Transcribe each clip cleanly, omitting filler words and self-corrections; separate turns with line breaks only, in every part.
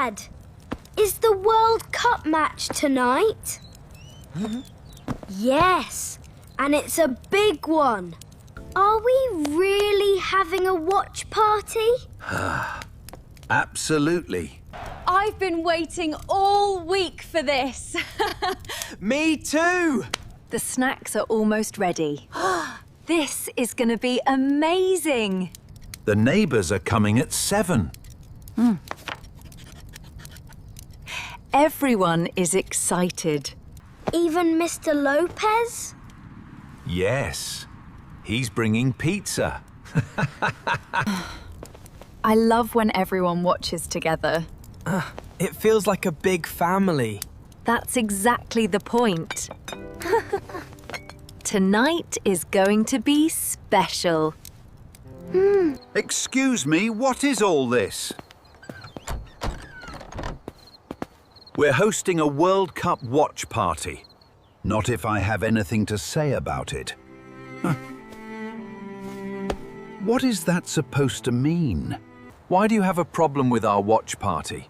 Dad, is the World Cup match tonight? Yes, and it's a big one. Are we really having a watch party?
Absolutely.
I've been waiting all week for this.
Me too!
The snacks are almost ready. This is going to be amazing.
The neighbours are coming at 7.
Everyone is excited.
Even Mr. Lopez?
Yes, he's bringing pizza.
I love when everyone watches together.
It feels like a big family.
That's exactly the point. Tonight is going to be special.
Excuse me, what is all this? We're hosting a World Cup watch party. Not if I have anything to say about it. What is that supposed to mean? Why do you have a problem with our watch party?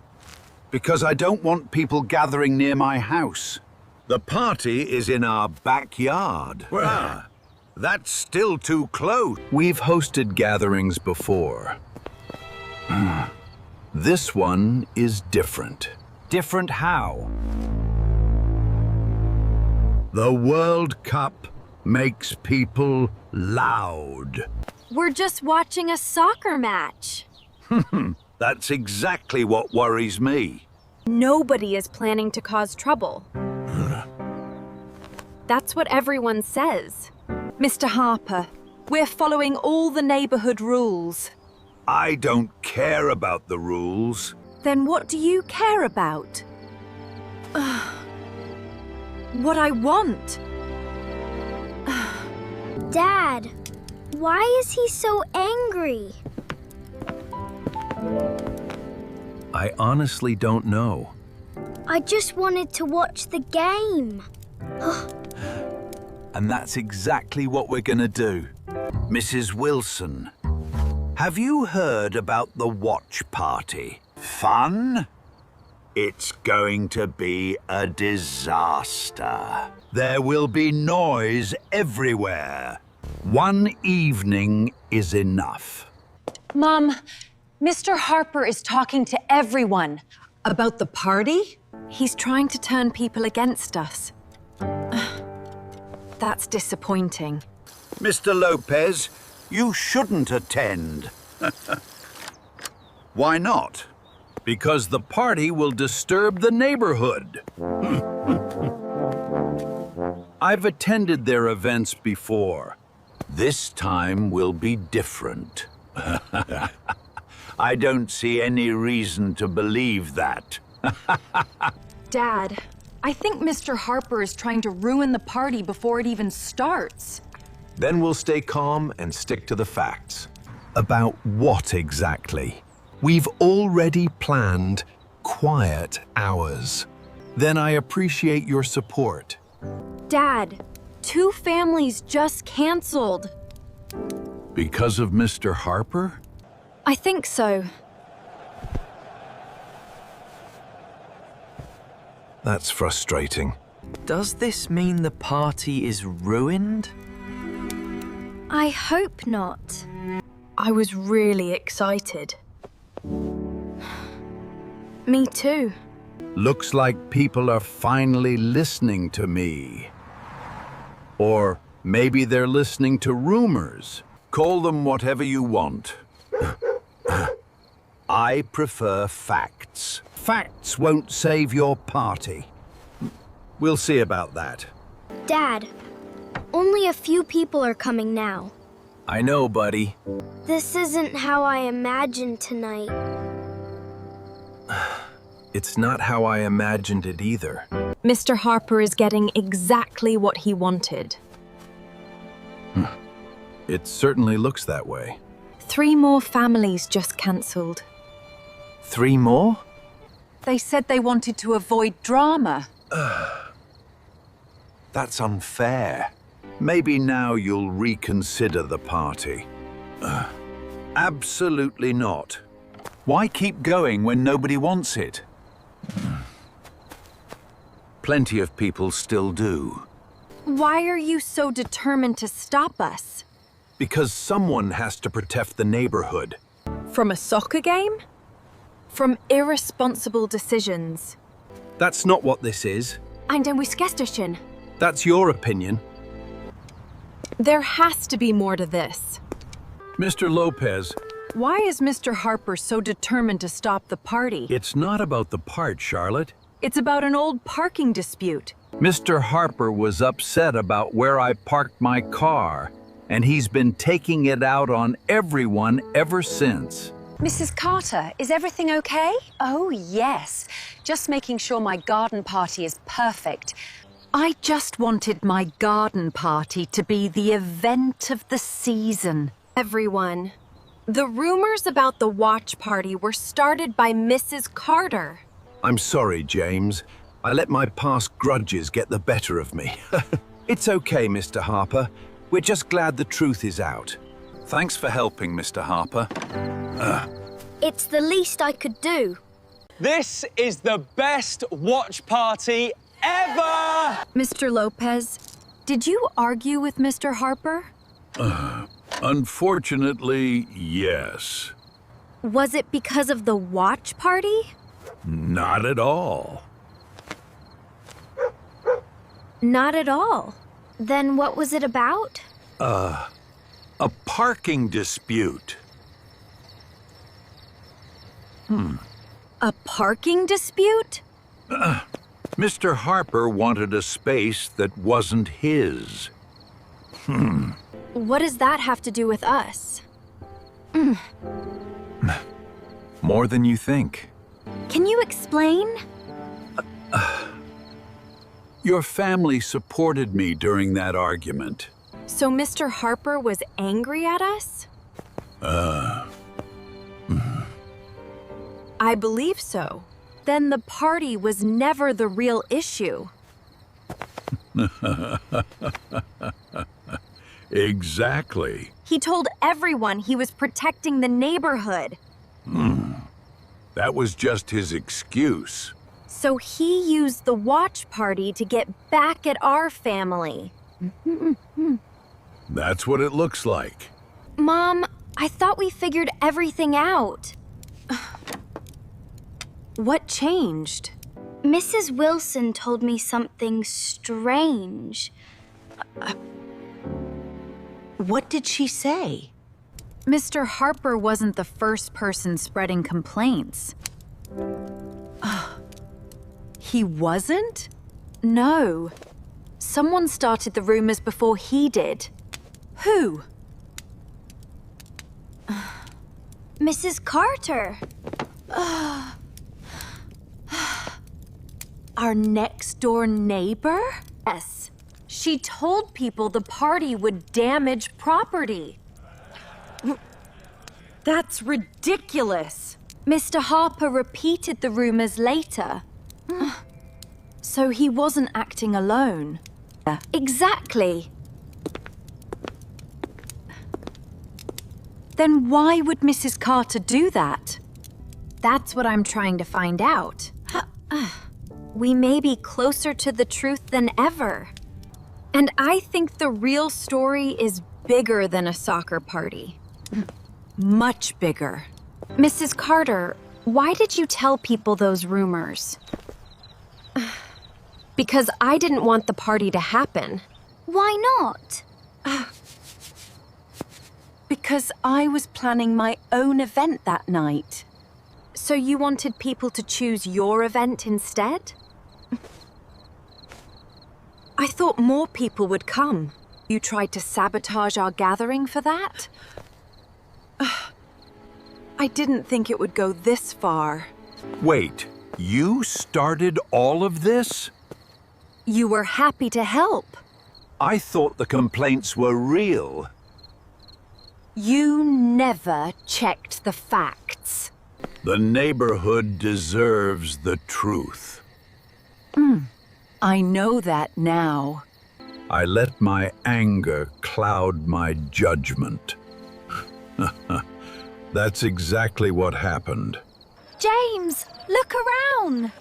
Because I don't want people gathering near my house. The party is in our backyard. That's still too close. We've hosted gatherings before. This one is different. Different how? The World Cup makes people loud.
We're just watching a soccer match.
That's exactly what worries me.
Nobody is planning to cause trouble. That's what everyone says. Mr. Harper, we're following all the neighborhood rules.
I don't care about the rules.
Then what do you care about? What I want.
Dad, why is he so angry?
I honestly don't know.
I just wanted to watch the game.
And that's exactly what we're gonna do. Mrs. Wilson, have you heard about the watch party? Fun? It's going to be a disaster. There will be noise everywhere. One evening is enough.
Mom, Mr. Harper is talking to everyone. About the party?
He's trying to turn people against us. That's disappointing.
Mr. Lopez, you shouldn't attend. Why not? Because the party will disturb the neighborhood. I've attended their events before. This time will be different. I don't see any reason to believe that.
Dad, I think Mr. Harper is trying to ruin the party before it even starts.
Then we'll stay calm and stick to the facts.
About what exactly?
We've already planned quiet hours.
Then I appreciate your support.
Dad, 2 families just canceled.
Because of Mr. Harper?
I think so.
That's frustrating.
Does this mean the party is ruined?
I hope not. I was really excited. Me too.
Looks like people are finally listening to me. Or maybe they're listening to rumors. Call them whatever you want. I prefer facts. Facts won't save your party. We'll see about that.
Dad, only a few people are coming now.
I know, buddy.
This isn't how I imagined tonight.
It's not how I imagined it either.
Mr. Harper is getting exactly what he wanted.
It certainly looks that way.
3 more families just cancelled.
3 more?
They said they wanted to avoid drama.
That's unfair. Maybe now you'll reconsider the party. Absolutely not. Why keep going when nobody wants it? Plenty of people still do.
Why are you so determined to stop us?
Because someone has to protect the neighborhood.
From a soccer game? From irresponsible decisions?
That's not what this is.
And then we skestershin.
That's your opinion.
There has to be more to this.
Mr. Lopez,
Why is Mr. Harper so determined to stop the party?
it's not about the part, Charlotte.
It's about an old parking dispute.
Mr. Harper was upset about where I parked my car, and he's been taking it out on everyone ever since.
Mrs. Carter, is everything okay? Oh, yes. Just making sure my garden party is perfect.
I just wanted my garden party to be the event of the season. Everyone, the rumors about the watch party were started by Mrs. Carter.
I'm sorry, James. I let my past grudges get the better of me. It's okay, Mr. Harper. We're just glad the truth is out.
Thanks for helping, Mr. Harper.
It's the least I could do.
This is the best watch party ever!
Mr. Lopez, did you argue with Mr. Harper?
Unfortunately, yes.
Was it because of the watch party?
Not at all.
Not at all.
Then what was it about?
A parking dispute.
A parking dispute?
Mr. Harper wanted a space that wasn't his.
What does that have to do with us?
More than you think.
Can you explain?
Your family supported me during that argument.
So Mr. Harper was angry at us? I believe so. Then the party was never the real issue.
Exactly.
He told everyone he was protecting the neighborhood.
That was just his excuse.
So he used the watch party to get back at our family.
That's what it looks like.
Mom, I thought we figured everything out. What changed?
Mrs. Wilson told me something strange.
What did she say?
Mr. Harper wasn't the first person spreading complaints. He wasn't? No. Someone started the rumors before he did. Who?
Mrs. Carter.
Our next-door neighbor? Yes. She told people the party would damage property. That's ridiculous. Mr. Harper repeated the rumors later. So he wasn't acting alone. Exactly. Then why would Mrs. Carter do that? That's what I'm trying to find out. We may be closer to the truth than ever. And I think the real story is bigger than a soccer party. Much bigger. Mrs. Carter, why did you tell people those rumors? Because I didn't want the party to happen.
Why not?
Because I was planning my own event that night. So you wanted people to choose your event instead? I thought more people would come. You tried to sabotage our gathering for that? I didn't think it would go this far.
Wait, you started all of this?
You were happy to help.
I thought the complaints were real.
You never checked the facts.
The neighborhood deserves the truth.
I know that now.
I let my anger cloud my judgment.
That's exactly what happened.
James, look around!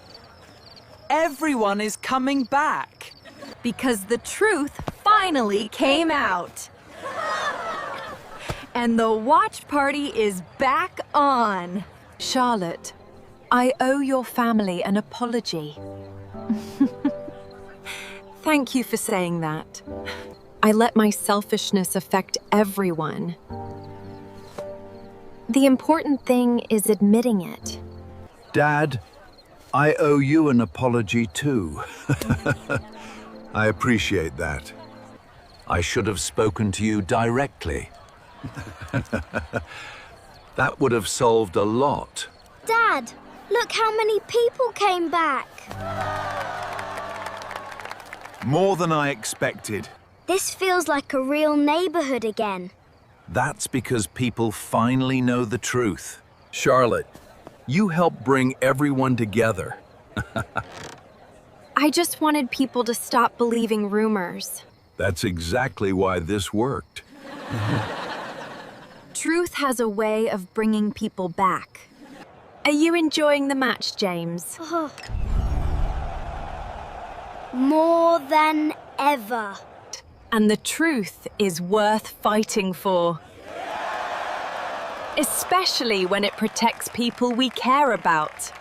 Everyone is coming back.
Because the truth finally came out. And the watch party is back on.
Charlotte, I owe your family an apology. Thank you for saying that. I let my selfishness affect everyone.
The important thing is admitting it.
Dad, I owe you an apology too.
I appreciate that.
I should have spoken to you directly. That would have solved a lot.
Dad, look how many people came back.
More than I expected.
This feels like a real neighborhood again.
That's because people finally know the truth.
Charlotte, you helped bring everyone together.
I just wanted people to stop believing rumors.
That's exactly why this worked.
Truth has a way of bringing people back. Are you enjoying the match, James?
More than ever.
And the truth is worth fighting for. Especially when it protects people we care about.